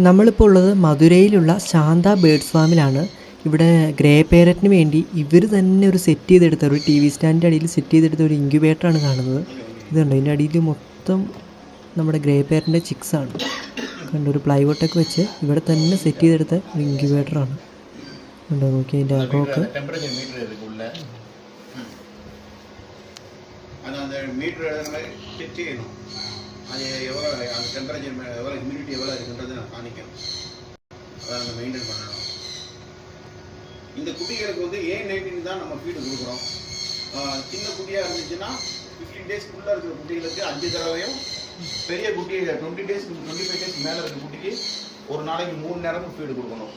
നമ്മളിപ്പോൾ ഉള്ളത് മധുരയിലുള്ള ശാന്ത ബേർഡ്സ് ഫാമിലാണ്. ഇവിടെ ഗ്രേ പാരറ്റിന് വേണ്ടി ഇവർ തന്നെ ഒരു സെറ്റ് ചെയ്തെടുത്ത ഒരു ടി വി സ്റ്റാൻഡിൻ്റെ അടിയിൽ സെറ്റ് ചെയ്തെടുത്ത ഒരു ഇൻക്യുബേറ്ററാണ് കാണുന്നത്. ഇതുണ്ട്, ഇതിൻ്റെ അടിയിൽ മൊത്തം നമ്മുടെ ഗ്രേ പാരറ്റിൻ്റെ ചിക്സാണ്. കണ്ടു, ഒരു പ്ലൈവുഡൊക്കെ വെച്ച് ഇവിടെ തന്നെ സെറ്റ് ചെയ്തെടുത്ത ഒരു ഇൻക്യുബേറ്ററാണ്. ഉണ്ടോ നോക്കി അതിൻ്റെ അകമൊക്കെ. அது எவ்வளோ அந்த டெம்பரேச்சர் எவ்வளோ ஹியூமிடிட்டி எவ்வளோ இருக்குன்றதை நான் காணிக்கணும். அதை நம்ம மெயின்டைன் பண்ணணும். இந்த குட்டிகளுக்கு வந்து A19 தான் நம்ம ஃபீடு கொடுக்குறோம். சின்ன குட்டியாக இருந்துச்சுன்னா 15 டேஸ்க்குள்ளே இருக்கிற குட்டிகளுக்கு 5 தடவையும், பெரிய குட்டி 20 டேஸ்க்கு 25 டேஸ்க்கு மேலே இருக்கிற குட்டிக்கு ஒரு நாளைக்கு 3 நேரமும் ஃபீடு கொடுக்கணும்.